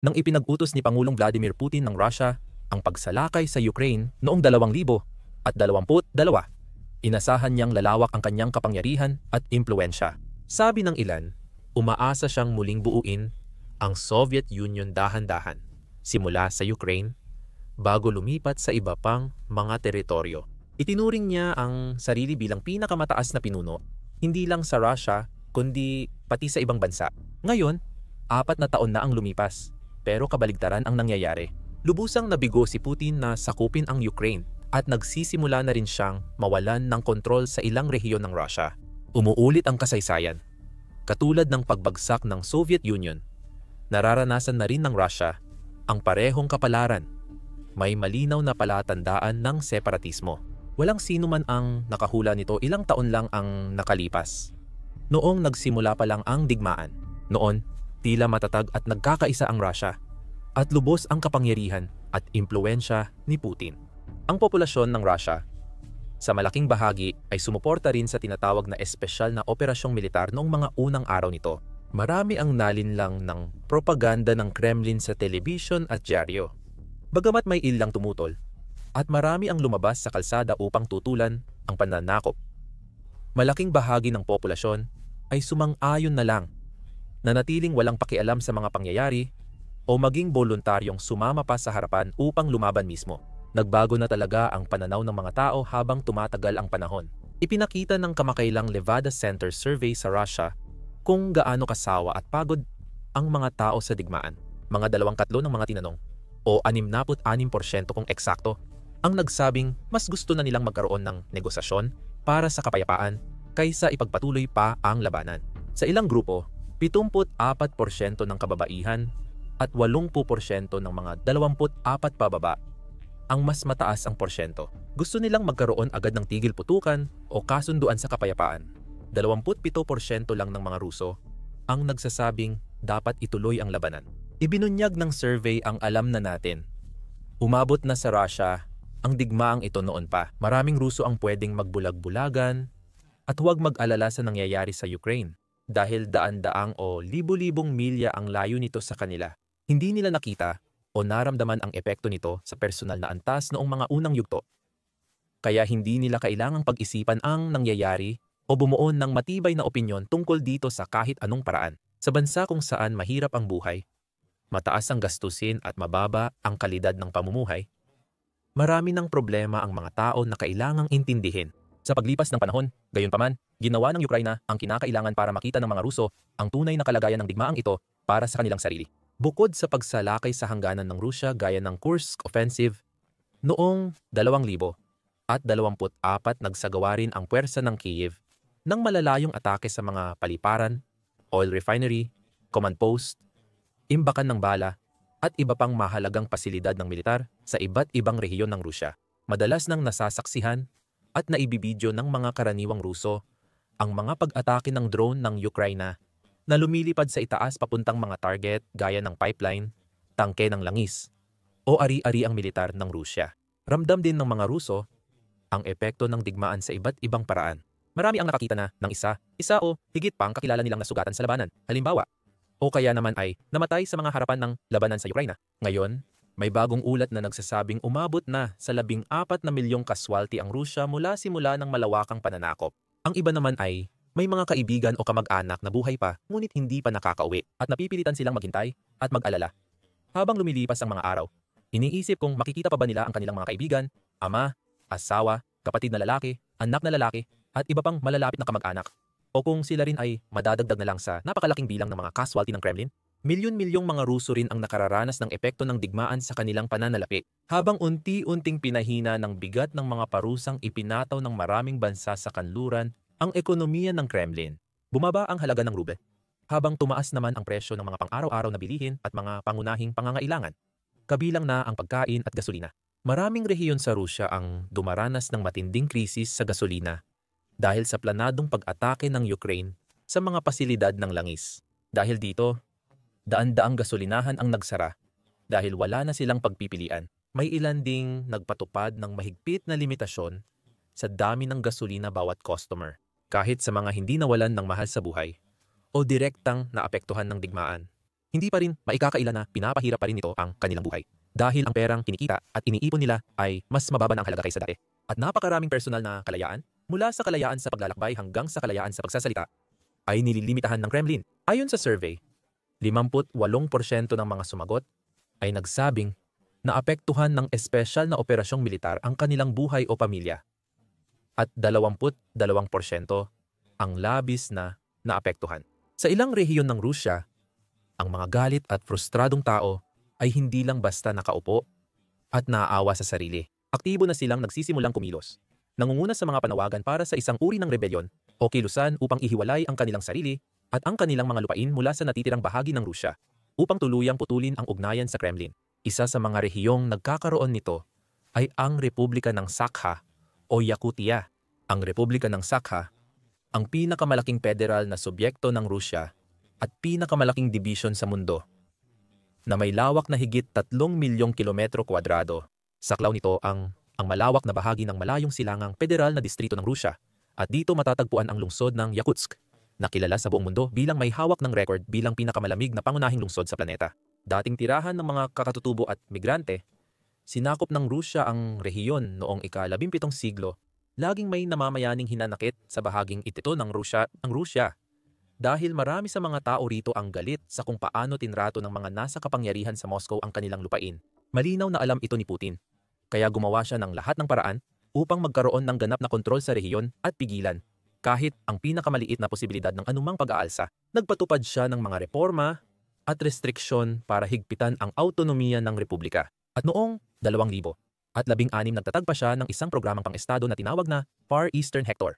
nang ipinag-utos ni Pangulong Vladimir Putin ng Russia ang pagsalakay sa Ukraine noong 2022. Inasahan niyang lalawak ang kanyang kapangyarihan at impluensya. Sabi ng ilan, umaasa siyang muling buuin ang Soviet Union dahan-dahan, simula sa Ukraine, bago lumipat sa iba pang mga teritoryo. Itinuring niya ang sarili bilang pinakamataas na pinuno, hindi lang sa Russia, kundi pati sa ibang bansa. Ngayon, 4 na taon na ang lumipas, pero kabaligtaran ang nangyayari. Lubusang nabigo si Putin na sakupin ang Ukraine at nagsisimula na rin siyang mawalan ng kontrol sa ilang rehiyon ng Russia. Umuulit ang kasaysayan. Katulad ng pagbagsak ng Soviet Union, nararanasan na rin ng Russia ang parehong kapalaran. May malinaw na palatandaan ng separatismo. Walang sino man ang nakahula nito, ilang taon lang ang nakalipas. Noong nagsimula pa lang ang digmaan, noon tila matatag at nagkakaisa ang Russia at lubos ang kapangyarihan at impluensya ni Putin. Ang populasyon ng Russia sa malaking bahagi ay sumuporta rin sa tinatawag na espesyal na operasyong militar noong mga unang araw nito. Marami ang nalinlang ng propaganda ng Kremlin sa telebisyon at dyaryo. Bagamat may ilang tumutol, at marami ang lumabas sa kalsada upang tutulan ang pananakop, malaking bahagi ng populasyon ay sumang-ayon na lang, nanatiling walang pakialam sa mga pangyayari o maging voluntaryong sumama pa sa harapan upang lumaban mismo. Nagbago na talaga ang pananaw ng mga tao habang tumatagal ang panahon. Ipinakita ng kamakailang Levada Center survey sa Russia kung gaano kasawa at pagod ang mga tao sa digmaan. Mga 2/3 ng mga tinanong, o 66% kung eksakto, ang nagsabing mas gusto na nilang magkaroon ng negosasyon para sa kapayapaan kaysa ipagpatuloy pa ang labanan. Sa ilang grupo, 74% ng kababaihan at 80% ng mga 24 pababa ang mas mataas ang porsyento. Gusto nilang magkaroon agad ng tigil putukan o kasunduan sa kapayapaan. 27% lang ng mga Ruso ang nagsasabing dapat ituloy ang labanan. Ibinunyag ng survey ang alam na natin. Umabot na sa Russia ang digmaang ito noon pa. Maraming Ruso ang pwedeng magbulag-bulagan at huwag mag-alala sa nangyayari sa Ukraine dahil daan-daang o libu-libong milya ang layo nito sa kanila. Hindi nila nakita o naramdaman ang epekto nito sa personal na antas noong mga unang yugto. Kaya hindi nila kailangang pag-isipan ang nangyayari o bumuo ng matibay na opinyon tungkol dito sa kahit anong paraan. Sa bansa kung saan mahirap ang buhay, mataas ang gastusin at mababa ang kalidad ng pamumuhay, marami ng problema ang mga tao na kailangang intindihin. Sa paglipas ng panahon, gayunpaman, ginawa ng Ukraina ang kinakailangan para makita ng mga Ruso ang tunay na kalagayan ng digmaang ito para sa kanilang sarili. Bukod sa pagsalakay sa hangganan ng Rusya gaya ng Kursk Offensive, noong 2024 nagsagawa rin ang puwersa ng Kyiv ng malalayong atake sa mga paliparan, oil refinery, command post, imbakan ng bala, at iba pang mahalagang pasilidad ng militar sa iba't ibang rehiyon ng Rusya. Madalas nang nasasaksihan at naibibidyo ng mga karaniwang Ruso ang mga pag-atake ng drone ng Ukraina na lumilipad sa itaas papuntang mga target gaya ng pipeline, tangke ng langis, o ari-ari ang militar ng Rusya. Ramdam din ng mga Ruso ang epekto ng digmaan sa iba't ibang paraan. Marami ang nakakita na ng isa o higit pang kakilala nilang nasugatan sa labanan. Halimbawa, o kaya naman ay namatay sa mga harapan ng labanan sa Ukraina. Ngayon, may bagong ulat na nagsasabing umabot na sa 14 na milyong kaswalti ang Rusya mula simula ng malawakang pananakop. Ang iba naman ay may mga kaibigan o kamag-anak na buhay pa ngunit hindi pa nakakauwi at napipilitan silang maghintay at mag-alala. Habang lumilipas ang mga araw, iniisip kung makikita pa ba nila ang kanilang mga kaibigan, ama, asawa, kapatid na lalaki, anak na lalaki, at iba pang malalapit na kamag-anak. O kung sila rin ay madadagdag na lang sa napakalaking bilang ng mga casualty ng Kremlin. Milyon-milyong mga Ruso rin ang nakararanas ng epekto ng digmaan sa kanilang pananalapi. Habang unti-unting pinahina ng bigat ng mga parusang ipinataw ng maraming bansa sa kanluran ang ekonomiya ng Kremlin, bumaba ang halaga ng ruble. Habang tumaas naman ang presyo ng mga pang-araw-araw na bilihin at mga pangunahing pangangailangan, kabilang na ang pagkain at gasolina. Maraming rehiyon sa Rusya ang dumaranas ng matinding krisis sa gasolina dahil sa planadong pag-atake ng Ukraine sa mga pasilidad ng langis. Dahil dito, daan-daang gasolinahan ang nagsara dahil wala na silang pagpipilian. May ilan ding nagpatupad ng mahigpit na limitasyon sa dami ng gasolina bawat customer, kahit sa mga hindi nawalan ng mahal sa buhay o direktang naapektuhan ng digmaan. hindi pa rin maikakaila na pinapahirap pa rin nito ang kanilang buhay. Dahil ang perang kinikita at iniipon nila ay mas mababa na ang halaga kaysa dati. At napakaraming personal na kalayaan, mula sa kalayaan sa paglalakbay hanggang sa kalayaan sa pagsasalita, ay nililimitahan ng Kremlin. Ayon sa survey, 58% ng mga sumagot ay nagsabing naapektuhan ng espesyal na operasyong militar ang kanilang buhay o pamilya. At 22% ang labis na naapektuhan. Sa ilang rehiyon ng Rusya, ang mga galit at frustradong tao ay hindi lang basta nakaupo at naaawa sa sarili. Aktibo na silang nagsisimulang kumilos. Nangunguna sa mga panawagan para sa isang uri ng rebelyon o kilusan upang ihiwalay ang kanilang sarili at ang kanilang mga lupain mula sa natitirang bahagi ng Rusya upang tuluyang putulin ang ugnayan sa Kremlin. Isa sa mga rehiyong nagkakaroon nito ay ang Republika ng Sakha o Yakutia. Ang Republika ng Sakha, ang pinakamalaking federal na subyekto ng Rusya at pinakamalaking dibisyon sa mundo, na may lawak na higit 3 milyong kilometro kwadrado. Saklaw nito ang malawak na bahagi ng malayong silangang federal na distrito ng Rusya, at dito matatagpuan ang lungsod ng Yakutsk, na kilala sa buong mundo bilang may hawak ng record bilang pinakamalamig na pangunahing lungsod sa planeta. Dating tirahan ng mga kakatutubo at migrante, sinakop ng Rusya ang rehiyon noong ika-17 siglo. Laging may namamayaning hinanakit sa bahaging ito ng Rusya. Dahil marami sa mga tao rito ang galit sa kung paano tinrato ng mga nasa kapangyarihan sa Moscow ang kanilang lupain. Malinaw na alam ito ni Putin. Kaya gumawa siya ng lahat ng paraan upang magkaroon ng ganap na kontrol sa rehiyon at pigilan kahit ang pinakamaliit na posibilidad ng anumang pag-aalsa. Nagpatupad siya ng mga reforma at restriksyon para higpitan ang autonomiya ng republika. At noong 2016 nagtatag pa siya ng isang programang pang-estado na tinawag na Far Eastern Sector,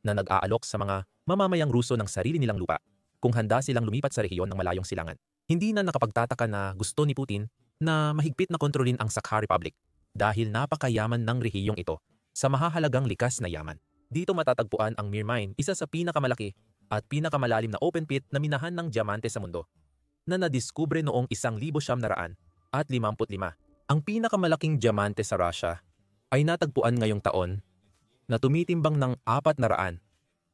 na nag-aalok sa mga mamamayang Ruso ng sarili nilang lupa kung handa silang lumipat sa rehiyon ng malayong silangan. Hindi na nakapagtataka na gusto ni Putin na mahigpit na kontrolin ang Sakha Republic dahil napakayaman ng rehiyong ito sa mahahalagang likas na yaman. Dito matatagpuan ang Mir Mine, isa sa pinakamalaki at pinakamalalim na open pit na minahan ng diamante sa mundo, na nadiskubre noong 1955. Ang pinakamalaking diamante sa Russia ay natagpuan ngayong taon na tumitimbang ng 400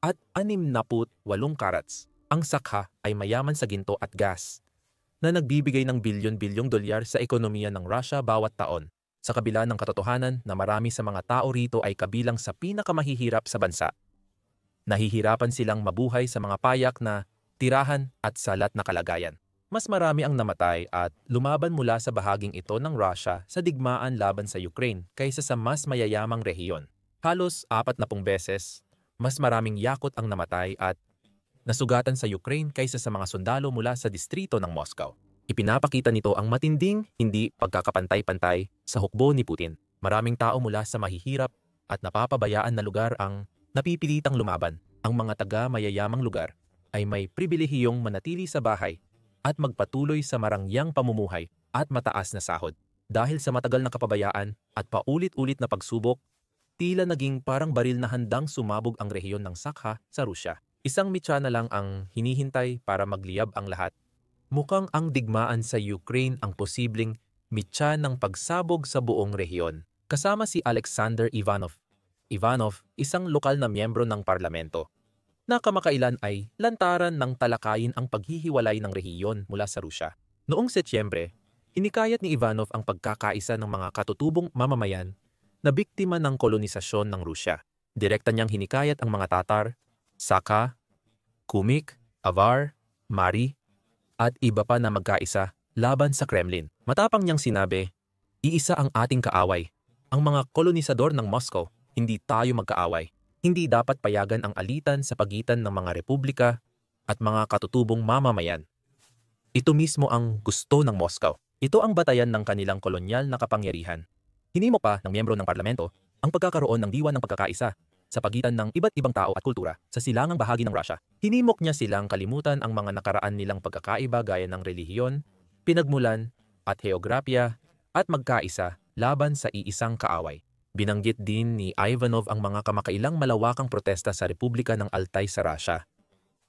at 68 karats. Ang Sakha ay mayaman sa ginto at gas na nagbibigay ng bilyon-bilyong dolyar sa ekonomiya ng Russia bawat taon. Sa kabila ng katotohanan na marami sa mga tao rito ay kabilang sa pinakamahihirap sa bansa, nahihirapan silang mabuhay sa mga payak na tirahan at salat na kalagayan. Mas marami ang namatay at lumaban mula sa bahaging ito ng Russia sa digmaan laban sa Ukraine kaysa sa mas mayayamang rehiyon. Halos 40 beses mas maraming Yakut ang namatay at nasugatan sa Ukraine kaysa sa mga sundalo mula sa distrito ng Moscow. Ipinapakita nito ang matinding hindi pagkakapantay-pantay sa hukbo ni Putin. Maraming tao mula sa mahihirap at napapabayaan na lugar ang napipilitang lumaban. Ang mga taga-mayayamang lugar ay may pribilehiyong manatili sa bahay at magpatuloy sa marangyang pamumuhay at mataas na sahod. Dahil sa matagal na kapabayaan at paulit-ulit na pagsubok, tila naging parang baril na handang sumabog ang rehiyon ng Sakha sa Rusya. Isang mitya na lang ang hinihintay para magliyab ang lahat. Mukhang ang digmaan sa Ukraine ang posibleng mitya ng pagsabog sa buong rehiyon. Kasama si Alexander Ivanov. Ivanov, isang lokal na miyembro ng parlamento, na kamakailan ay lantaran ng talakayin ang paghihiwalay ng rehiyon mula sa Rusya. Noong Setyembre, hinikayat ni Ivanov ang pagkakaisa ng mga katutubong mamamayan na biktima ng kolonisasyon ng Rusya. Direkta niyang hinikayat ang mga Tatar, Sakha, Kumyk, Avar, Mari, at iba pa na magkaisa laban sa Kremlin. Matapang niyang sinabi, iisa ang ating kaaway. Ang mga kolonisador ng Moscow, hindi tayo magkaaway. Hindi dapat payagan ang alitan sa pagitan ng mga republika at mga katutubong mamamayan. Ito mismo ang gusto ng Moscow. Ito ang batayan ng kanilang kolonyal na kapangyarihan. Hinimok pa ng miyembro ng parlamento ang pagkakaroon ng diwan ng pagkakaisa sa pagitan ng iba't ibang tao at kultura sa silangang bahagi ng Russia. Hinimok niya silang kalimutan ang mga nakaraan nilang pagkakaiba gaya ng relihiyon, pinagmulan at heograpya at magkaisa laban sa iisang kaaway. Binanggit din ni Ivanov ang mga kamakailang malawakang protesta sa Republika ng Altai sa Russia,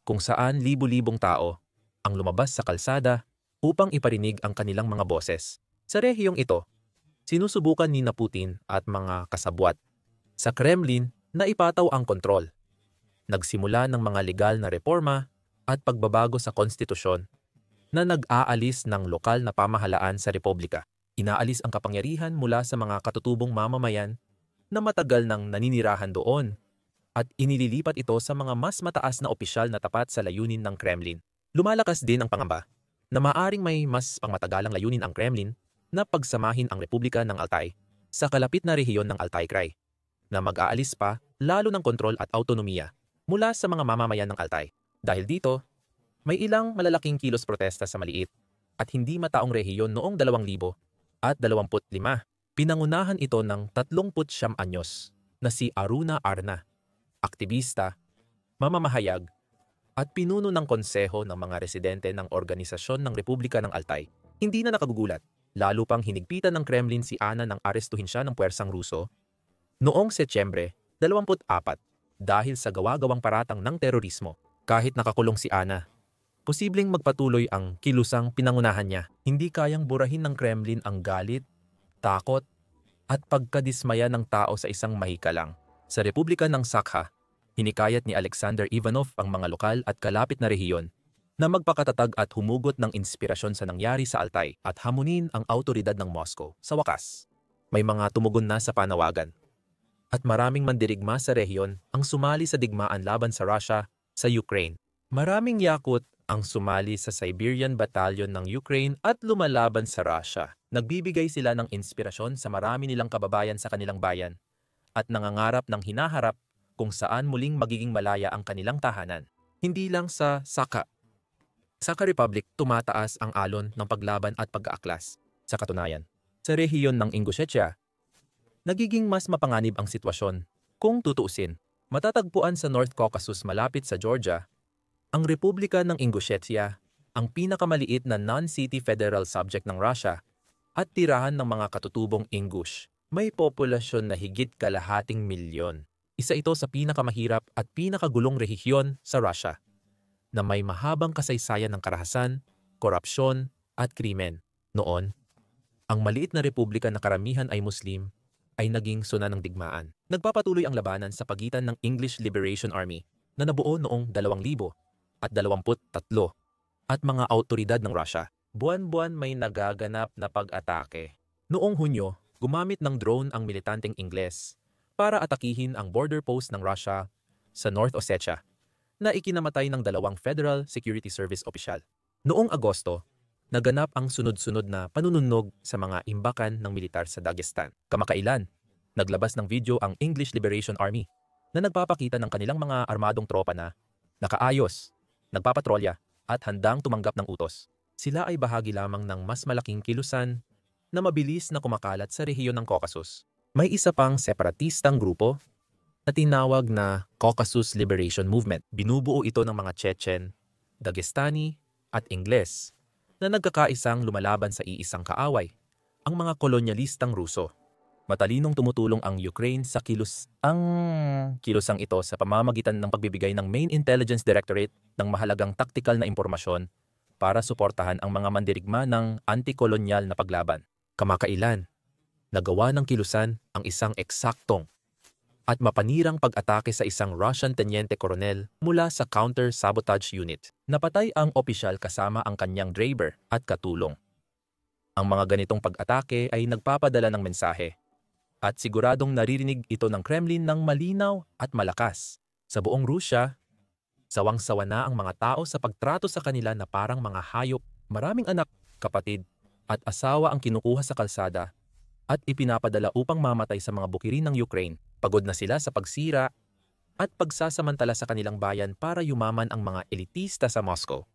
kung saan libu-libong tao ang lumabas sa kalsada upang iparinig ang kanilang mga boses. Sa rehiyong ito, sinusubukan ni Putin at mga kasabwat sa Kremlin na ipataw ang kontrol. Nagsimula ng mga legal na reforma at pagbabago sa konstitusyon na nag-aalis ng lokal na pamahalaan sa republika. Inaalis ang kapangyarihan mula sa mga katutubong mamamayan na matagal nang naninirahan doon at inililipat ito sa mga mas mataas na opisyal na tapat sa layunin ng Kremlin. Lumalakas din ang pangamba na maaring may mas pangmatagalang layunin ang Kremlin na pagsamahin ang Republika ng Altai sa kalapit na rehiyon ng Altai Krai, na mag-aalis pa lalo ng kontrol at autonomiya mula sa mga mamamayan ng Altai. Dahil dito, may ilang malalaking kilos protesta sa maliit at hindi mataong rehiyon noong 2025. Pinangunahan ito ng 39 anyos na si Aruna Arna, aktivista, mamamahayag, at pinuno ng konseho ng mga residente ng Organisasyon ng Republika ng Altai. Hindi na nakagugulat, lalo pang hinigpitan ng Kremlin si Ana nang arestuhin siya ng puwersang Ruso noong Setyembre 24 dahil sa gawa-gawang paratang ng terorismo. Kahit nakakulong si Ana, posibleng magpatuloy ang kilusang pinangunahan niya. Hindi kayang burahin ng Kremlin ang galit, takot, at pagkadismaya ng tao sa isang mahikalang. Sa Republika ng Sakha, hinikayat ni Alexander Ivanov ang mga lokal at kalapit na rehiyon na magpakatatag at humugot ng inspirasyon sa nangyari sa Altai at hamunin ang autoridad ng Moscow. Sa wakas, may mga tumugon na sa panawagan. At maraming mandirigma sa rehiyon ang sumali sa digmaan laban sa Russia sa Ukraine. Maraming Yakut ang sumali sa Siberian Battalion ng Ukraine at lumalaban sa Russia. Nagbibigay sila ng inspirasyon sa marami nilang kababayan sa kanilang bayan at nangangarap ng hinaharap kung saan muling magiging malaya ang kanilang tahanan. Hindi lang sa Sakha Republic tumataas ang alon ng paglaban at pag-aaklas. Sa katunayan, sa rehiyon ng Ingushetia, nagiging mas mapanganib ang sitwasyon. Kung tutuusin, matatagpuan sa North Caucasus malapit sa Georgia, ang Republika ng Ingushetia, ang pinakamaliit na non-city federal subject ng Russia at tirahan ng mga katutubong Ingush. May populasyon na higit kalahating milyon. Isa ito sa pinakamahirap at pinakagulong rehiyon sa Russia, na may mahabang kasaysayan ng karahasan, korupsyon at krimen. Noon, ang maliit na republika na karamihan ay Muslim ay naging suna ng digmaan. Nagpapatuloy ang labanan sa pagitan ng English Liberation Army na nabuo noong 2023 at mga autoridad ng Russia. Buwan-buwan may nagaganap na pag-atake. Noong Hunyo, gumamit ng drone ang militanteng Ingles para atakihin ang border post ng Russia sa North Ossetia na ikinamatay ng 2 Federal Security Service opisyal. Noong Agosto, naganap ang sunod-sunod na panununog sa mga imbakan ng militar sa Dagestan. Kamakailan, naglabas ng video ang English Liberation Army na nagpapakita ng kanilang mga armadong tropa na nakaayos, nagpapatrolya at handang tumanggap ng utos. Sila ay bahagi lamang ng mas malaking kilusan na mabilis na kumakalat sa rehiyon ng Caucasus. May isa pang separatistang grupo na tinawag na Caucasus Liberation Movement. Binubuo ito ng mga Chechen, Dagestani at Ingles na nagkakaisang lumalaban sa iisang kaaway, ang mga kolonyalistang Ruso. Matalinong tumutulong ang Ukraine sa kilusang ito sa pamamagitan ng pagbibigay ng Main Intelligence Directorate ng mahalagang taktikal na impormasyon para suportahan ang mga mandirigma ng anti-kolonyal na paglaban. Kamakailan, nagawa ng kilusan ang isang eksaktong at mapanirang pag-atake sa isang Russian Teniente Colonel mula sa Counter-Sabotage Unit. Napatay ang opisyal kasama ang kanyang driver at katulong. Ang mga ganitong pag-atake ay nagpapadala ng mensahe at siguradong naririnig ito ng Kremlin ng malinaw at malakas. Sa buong Rusya, sawang-sawa na ang mga tao sa pagtrato sa kanila na parang mga hayop. Maraming anak, kapatid at asawa ang kinukuha sa kalsada at ipinapadala upang mamatay sa mga bukirin ng Ukraine. Pagod na sila sa pagsira at pagsasamantala sa kanilang bayan para yumaman ang mga elitista sa Moscow.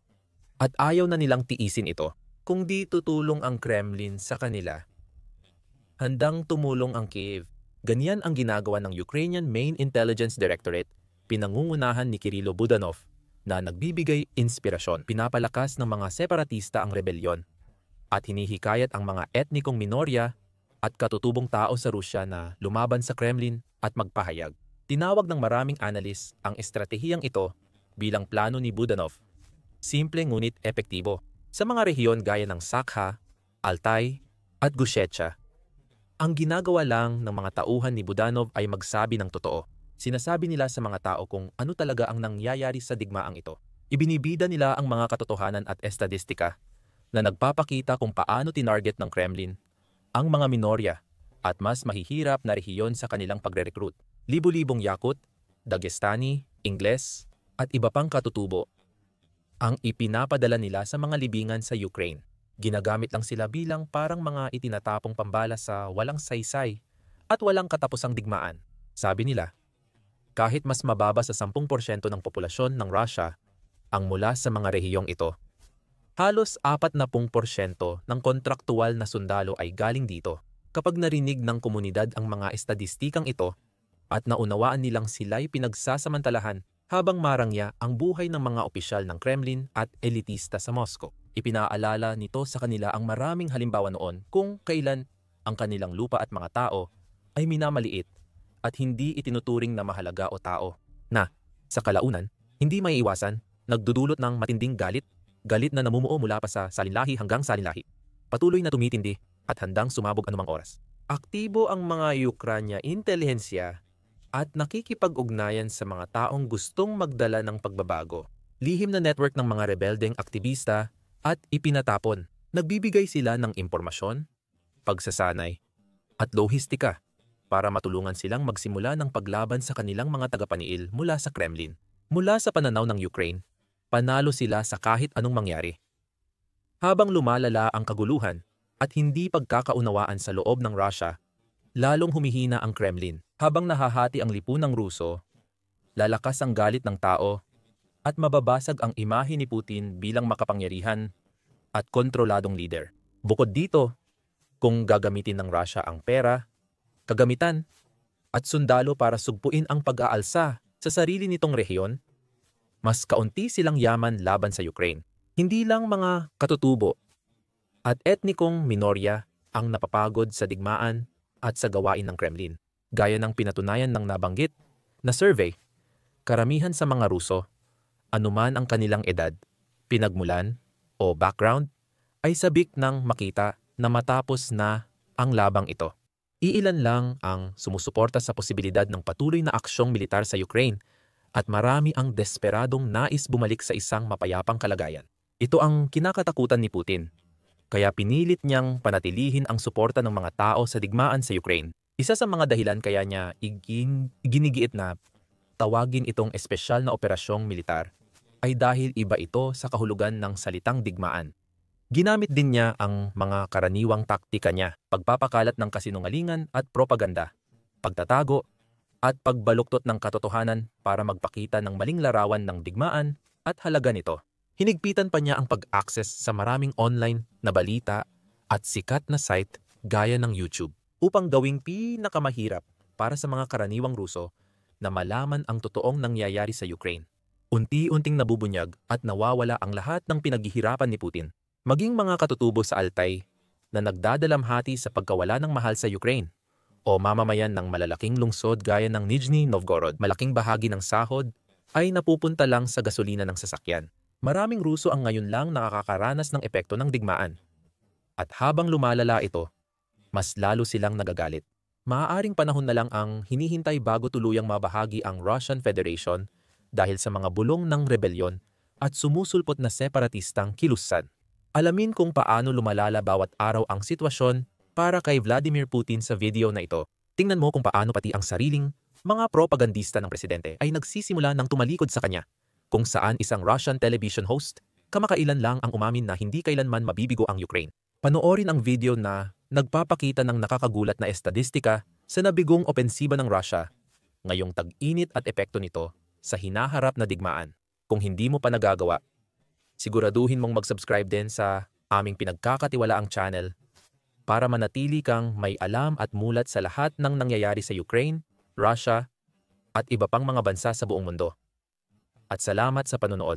At ayaw na nilang tiisin ito. Kung di tutulong ang Kremlin sa kanila, handang tumulong ang Kiev. Ganyan ang ginagawa ng Ukrainian Main Intelligence Directorate, pinangungunahan ni Kirilo Budanov, na nagbibigay inspirasyon. Pinapalakas ng mga separatista ang rebelyon at hinihikayat ang mga etnikong minorya at katutubong tao sa Rusya na lumaban sa Kremlin at magpahayag. Tinawag ng maraming analis ang estratehiyang ito bilang plano ni Budanov. Simple ngunit epektibo. Sa mga rehiyon gaya ng Sakha, Altai at Gushetia, ang ginagawa lang ng mga tauhan ni Budanov ay magsabi ng totoo. Sinasabi nila sa mga tao kung ano talaga ang nangyayari sa digmaang ito. Ibinibida nila ang mga katotohanan at estadistika na nagpapakita kung paano tinarget ng Kremlin ang mga minorya at mas mahihirap na rehiyon sa kanilang pagre-recruit. Libu-libong Yakut, Dagestani, Ingles, at iba pang katutubo ang ipinapadala nila sa mga libingan sa Ukraine. Ginagamit lang sila bilang parang mga itinatapong pambala sa walang saysay at walang katapusang digmaan. Sabi nila, kahit mas mababa sa 10% ng populasyon ng Russia ang mula sa mga rehiyong ito, halos 40% ng kontraktual na sundalo ay galing dito. Kapag narinig ng komunidad ang mga estadistikang ito at naunawaan nilang sila'y pinagsasamantalahan habang marangya ang buhay ng mga opisyal ng Kremlin at elitista sa Moscow. Ipinaalala nito sa kanila ang maraming halimbawa noon kung kailan ang kanilang lupa at mga tao ay minamaliit at hindi itinuturing na mahalaga o tao na, sa kalaunan, hindi maiiwasan, nagdudulot ng matinding galit na namumuo mula pa sa salinlahi hanggang salinlahi. Patuloy na tumitindi at handang sumabog anumang oras. Aktibo ang mga Ukranya intelihensya at nakikipag-ugnayan sa mga taong gustong magdala ng pagbabago. Lihim na network ng mga rebeldeng aktivista at ipinatapon. Nagbibigay sila ng impormasyon, pagsasanay, at lohistika para matulungan silang magsimula ng paglaban sa kanilang mga tagapaniil mula sa Kremlin. Mula sa pananaw ng Ukraine, panalo sila sa kahit anong mangyari. Habang lumalala ang kaguluhan at hindi pagkakaunawaan sa loob ng Russia, lalong humihina ang Kremlin. Habang nahahati ang lipunang Ruso, lalakas ang galit ng tao at mababasag ang imahe ni Putin bilang makapangyarihan at kontroladong leader. Bukod dito, kung gagamitin ng Russia ang pera, kagamitan, at sundalo para sugpuin ang pag-aalsa sa sarili nitong rehiyon, mas kaunti silang yaman laban sa Ukraine. Hindi lang mga katutubo at etnikong minorya ang napapagod sa digmaan at sa gawain ng Kremlin. Gaya ng pinatunayan ng nabanggit na survey, karamihan sa mga Ruso, anuman ang kanilang edad, pinagmulan o background, ay sabik ng makita na matapos na ang labang ito. Iilan lang ang sumusuporta sa posibilidad ng patuloy na aksyong militar sa Ukraine at marami ang desperadong nais bumalik sa isang mapayapang kalagayan. Ito ang kinakatakutan ni Putin. Kaya pinilit niyang panatilihin ang suporta ng mga tao sa digmaan sa Ukraine. Isa sa mga dahilan kaya niya iginigiit na tawagin itong espesyal na operasyong militar ay dahil iba ito sa kahulugan ng salitang digmaan. Ginamit din niya ang mga karaniwang taktika niya, pagpapakalat ng kasinungalingan at propaganda, pagtatago at pagbaluktot ng katotohanan para magpakita ng maling larawan ng digmaan at halaga nito. Hinigpitan pa niya ang pag-access sa maraming online na balita at sikat na site gaya ng YouTube upang gawing pinakamahirap para sa mga karaniwang Ruso na malaman ang totoong nangyayari sa Ukraine. Unti-unting nabubunyag at nawawala ang lahat ng pinaghihirapan ni Putin. Maging mga katutubo sa Altay na nagdadalamhati sa pagkawala ng mahal sa Ukraine o mamamayan ng malalaking lungsod gaya ng Nizhny Novgorod, malaking bahagi ng sahod ay napupunta lang sa gasolina ng sasakyan. Maraming Ruso ang ngayon lang nakakaranas ng epekto ng digmaan. At habang lumalala ito, mas lalo silang nagagalit. Maaaring panahon na lang ang hinihintay bago tuluyang mabahagi ang Russian Federation dahil sa mga bulong ng rebelyon at sumusulpot na separatistang kilusan. Alamin kung paano lumalala bawat araw ang sitwasyon para kay Vladimir Putin sa video na ito. Tingnan mo kung paano pati ang sariling mga propagandista ng presidente ay nagsisimula ng tumalikod sa kanya, kung saan isang Russian television host kamakailan lang ang umamin na hindi kailanman mabibigo ang Ukraine. Panoorin ang video na nagpapakita ng nakakagulat na estadistika sa nabigong opensiba ng Russia ngayong tag-init at epekto nito sa hinaharap na digmaan. Kung hindi mo pa nagagawa, siguraduhin mong mag-subscribe din sa aming pinagkakatiwalaang channel para manatili kang may alam at mulat sa lahat ng nangyayari sa Ukraine, Russia, at iba pang mga bansa sa buong mundo. At salamat sa panonood.